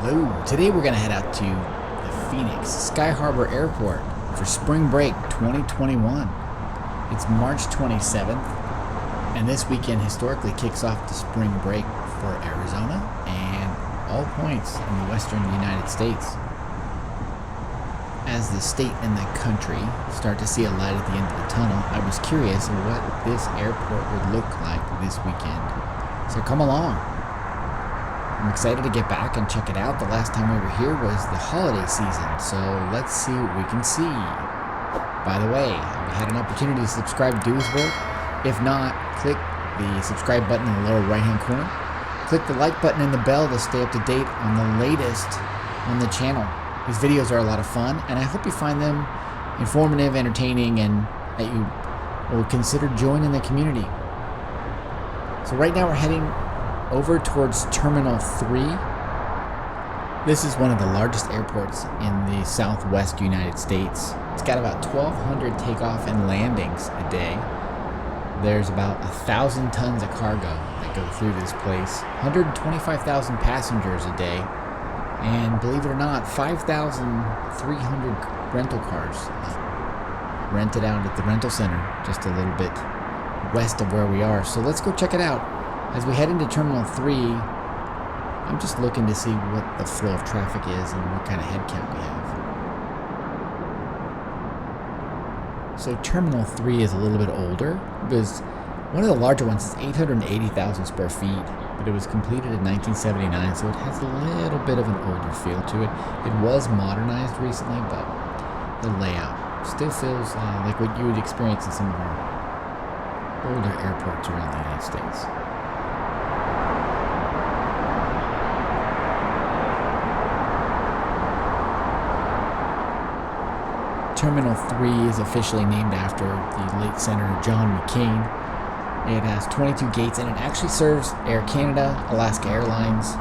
Hello, today we're going to head out to the Phoenix Sky Harbor Airport for Spring Break 2021. It's March 27th, and this weekend historically kicks off the spring break for Arizona and all points in the western United States. As the state and the country start to see a light at the end of the tunnel, I was curious what this airport would look like this weekend. So come along. I'm excited to get back and check it out. The last time we were here was the holiday season, so let's see what we can see. By the way, have you had an opportunity to subscribe to Deweysworld? If not, click the subscribe button in the lower right hand corner. Click the like button and the bell to stay up to date on the latest on the channel. These videos are a lot of fun, and I hope you find them informative, entertaining, and that you will consider joining the community. So right now we're heading over towards Terminal 3. This is one of the largest airports in the southwest United States. It's got about 1,200 takeoff and landings a day. There's about 1,000 tons of cargo that go through this place, 125,000 passengers a day, and believe it or not, 5,300 rental cars rented out at the rental center just a little bit west of where we are. So let's go check it out. As we head into Terminal 3, I'm just looking to see what the flow of traffic is and what kind of head count we have. So Terminal 3 is a little bit older. It was one of the larger ones. Is 880,000 square feet, but it was completed in 1979, so it has a little bit of an older feel to it. It was modernized recently, but the layout still feels like what you would experience in some of our older airports around the United States. Terminal 3 is officially named after the late Senator John McCain. It has 22 gates, and it actually serves Air Canada, Alaska Airlines,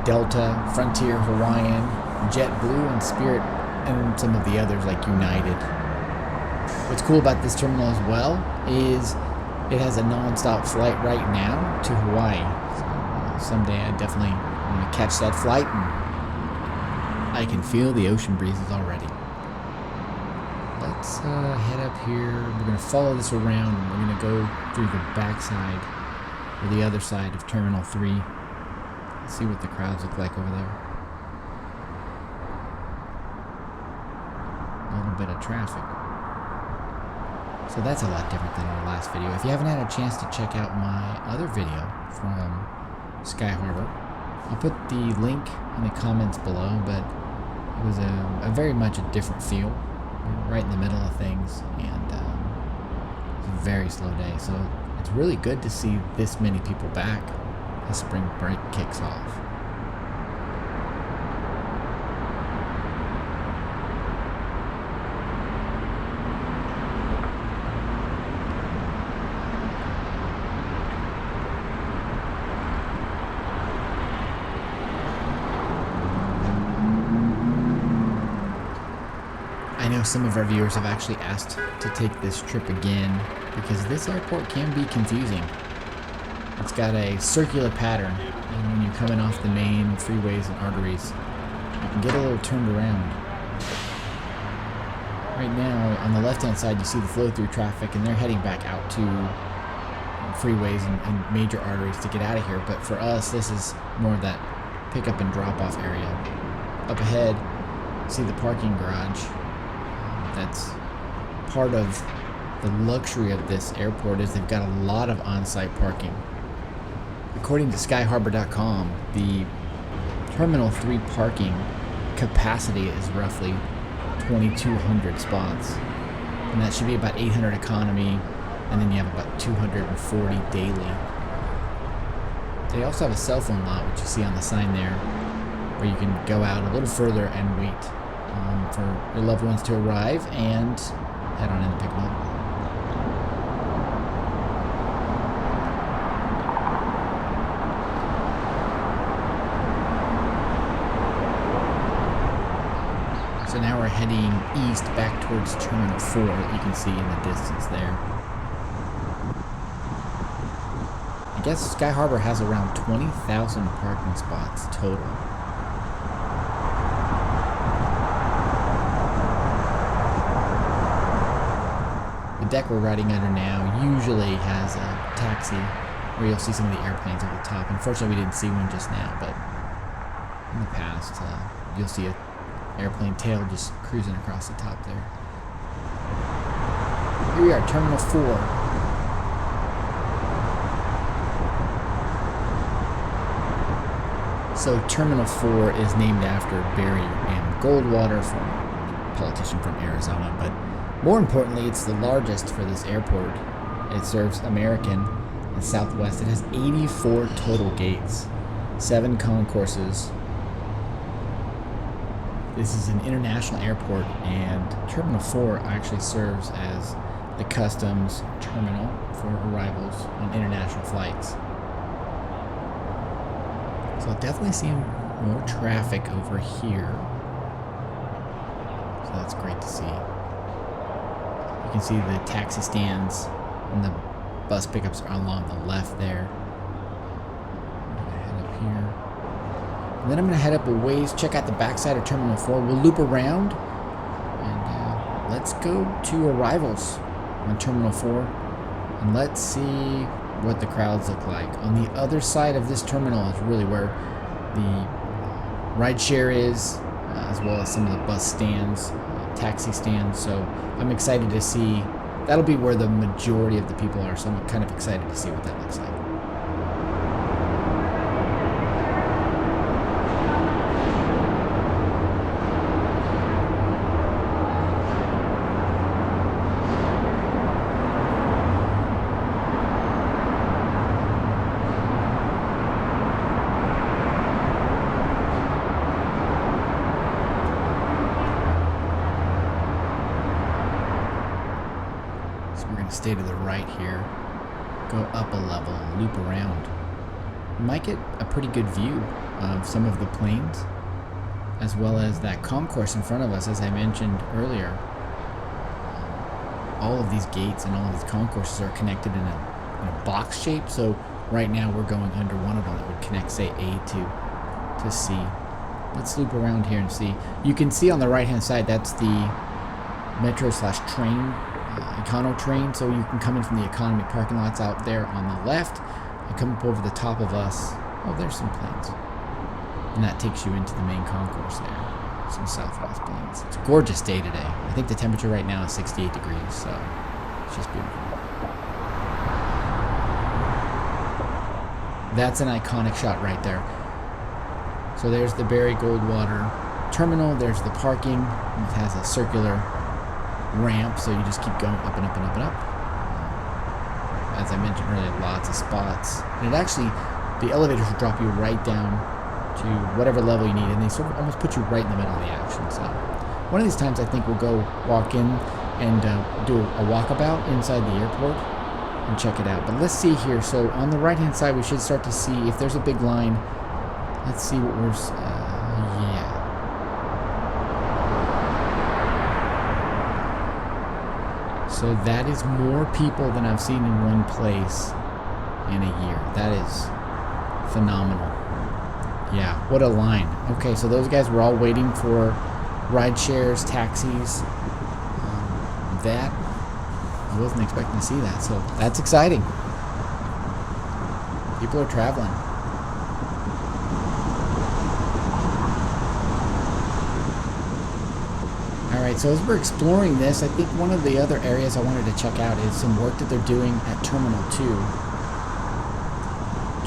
Delta, Frontier, Hawaiian, JetBlue, and Spirit, and some of the others like United. What's cool about this terminal as well is it has a nonstop flight right now to Hawaii. So someday I definitely want to catch that flight, and I can feel the ocean breezes already. Let's head up here. We're going to follow this around, and we're going to go through the backside or the other side of Terminal 3. Let's see what the crowds look like over there. A little bit of traffic. So that's a lot different than our last video. If you haven't had a chance to check out my other video from Sky Harbor, I'll put the link in the comments below, but it was a very much a different feel. Right in the middle of things, and it's a very slow day, so it's really good to see this many people back as spring break kicks off. I know some of our viewers have actually asked to take this trip again because this airport can be confusing. It's got a circular pattern, and when you're coming off the main freeways and arteries, you can get a little turned around. Right now, on the left-hand side, you see the flow-through traffic, and they're heading back out to freeways and major arteries to get out of here. But for us, this is more of that pick-up and drop-off area. Up ahead, you see the parking garage. That's part of the luxury of this airport is they've got a lot of on-site parking. According to skyharbor.com, the Terminal 3 parking capacity is roughly 2,200 spots. And that should be about 800 economy, and then you have about 240 daily. They also have a cell phone lot, which you see on the sign there, where you can go out a little further and wait for your loved ones to arrive and head on in and pick them up. So now we're heading east back towards Terminal 4 that you can see in the distance there. I guess Sky Harbor has around 20,000 parking spots total. deck we're riding under now usually has a taxi where you'll see some of the airplanes over the top. Unfortunately, we didn't see one just now, but in the past, you'll see an airplane tail just cruising across the top there. Here we are, Terminal 4. So Terminal 4 is named after Barry M. Goldwater, former politician from Arizona, but more importantly, it's the largest for this airport. It serves American and Southwest. It has 84 total gates, 7 concourses. This is an international airport, and Terminal 4 actually serves as the customs terminal for arrivals on international flights. So I'll definitely see more traffic over here. So that's great to see. You can see the taxi stands and the bus pickups are along the left there. I'm gonna head up here. And then I'm gonna head up a ways, check out the backside of Terminal 4. We'll loop around and let's go to arrivals on Terminal 4 and let's see what the crowds look like. On the other side of this terminal is really where the rideshare is, as well as some of the bus stands, taxi stands. So I'm excited to see. That'll be where the majority of the people are. So I'm kind of excited to see what that looks like. Stay to the right here, go up a level, loop around. You might get a pretty good view of some of the planes, as well as that concourse in front of us. As I mentioned earlier, all of these gates and all of these concourses are connected in a box shape. So right now we're going under one of them that would connect, say, A to C. Let's loop around here and see. You can see on the right hand side, that's the metro/train econo train, so you can come in from the economy parking lots out there on the left and come up over the top of us. Oh, there's some planes, and that takes you into the main concourse there. Some Southwest planes. It's a gorgeous day today. I think the temperature right now is 68 degrees, so it's just beautiful. That's an iconic shot right there. So there's the Barry Goldwater terminal. There's the parking. It has a circular ramp, so you just keep going up and up and up and up. As I mentioned earlier, lots of spots. And it actually, the elevators will drop you right down to whatever level you need, and they sort of almost put you right in the middle of the action. So one of these times I think we'll go walk in and do a walkabout inside the airport and check it out. But let's see here. So on the right hand side we should start to see if there's a big line. Let's see what we're yeah. So that is more people than I've seen in one place in a year. That is phenomenal. Yeah, what a line. Okay, so those guys were all waiting for ride shares, taxis. That, I wasn't expecting to see that, so that's exciting. People are traveling. Alright, so as we're exploring this, I think one of the other areas I wanted to check out is some work that they're doing at Terminal 2.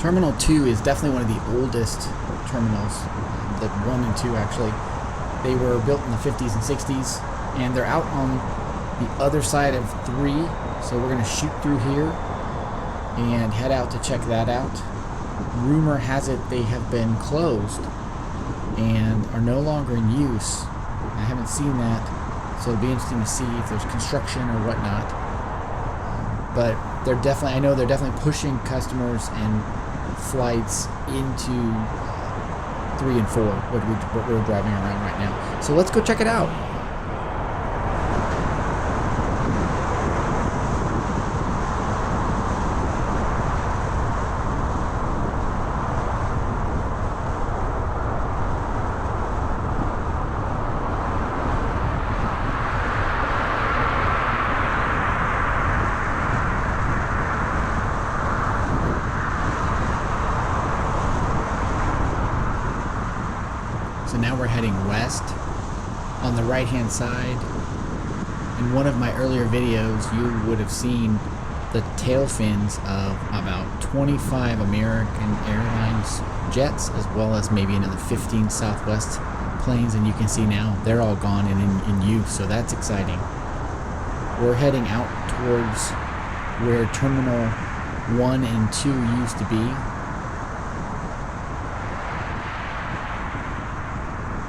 Terminal 2 is definitely one of the oldest terminals, the 1 and 2 actually. They were built in the 50s and 60s, and they're out on the other side of 3, so we're going to shoot through here and head out to check that out. Rumor has it they have been closed and are no longer in use. I haven't seen that, so it'll be interesting to see if there's construction or whatnot. But they're definitely, I know they're definitely pushing customers and flights into 3 and 4, what we're driving around right now. So let's go check it out. So now we're heading west. On the right hand side, in one of my earlier videos, you would have seen the tail fins of about 25 American Airlines jets, as well as maybe another 15 Southwest planes, and you can see now they're all gone and in use, so that's exciting. We're heading out towards where Terminal 1 and 2 used to be.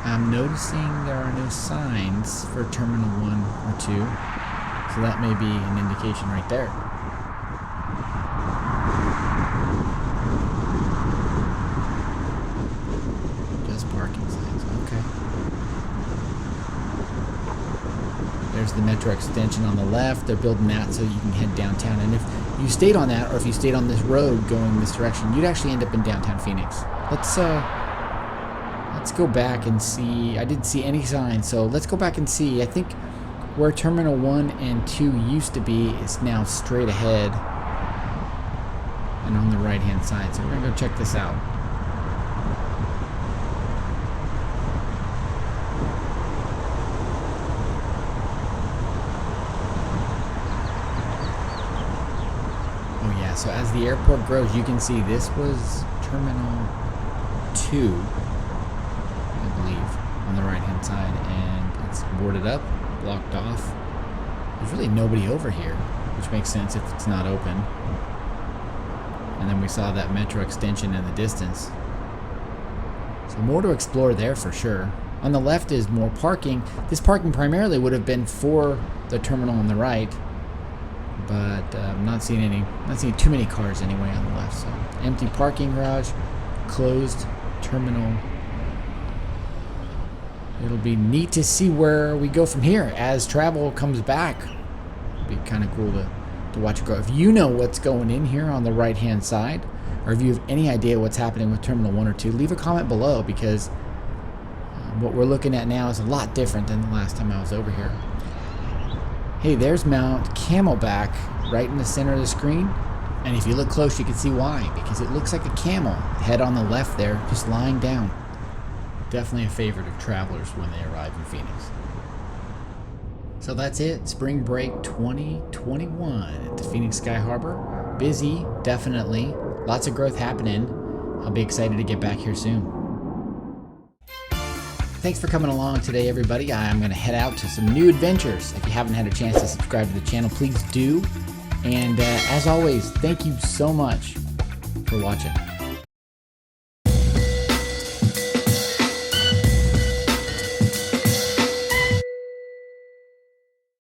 I'm noticing there are no signs for Terminal 1 or 2, so that may be an indication right there. Just parking signs, okay. There's the metro extension on the left. They're building that so you can head downtown, and if you stayed on that, or if you stayed on this road going this direction, you'd actually end up in downtown Phoenix. Let's go back and see. I didn't see any signs, so let's go back and see. I think where Terminal 1 and 2 used to be is now straight ahead and on the right hand side. So we're gonna go check this out. Oh yeah, so as the airport grows, you can see this was Terminal 2. On the right hand side, and it's boarded up, blocked off. There's really nobody over here, which makes sense if it's not open. And then we saw that metro extension in the distance, so more to explore there for sure. On the left is more parking. This parking primarily would have been for the terminal on the right, but I'm not seeing too many cars anyway on the left. So empty parking garage, closed terminal. It'll be neat to see where we go from here as travel comes back. It'll be kind of cool to watch it grow. If you know what's going in here on the right hand side, or if you have any idea what's happening with Terminal 1 or 2, leave a comment below, because what we're looking at now is a lot different than the last time I was over here. Hey, there's Mount Camelback right in the center of the screen, and if you look close you can see why, because it looks like a camel head on the left there, just lying down. Definitely a favorite of travelers when they arrive in Phoenix. So that's it, Spring Break 2021 at the Phoenix Sky Harbor. Busy, definitely. Lots of growth happening. I'll be excited to get back here soon. Thanks for coming along today, everybody. I'm going to head out to some new adventures. If you haven't had a chance to subscribe to the channel, please do. And as always, thank you so much for watching.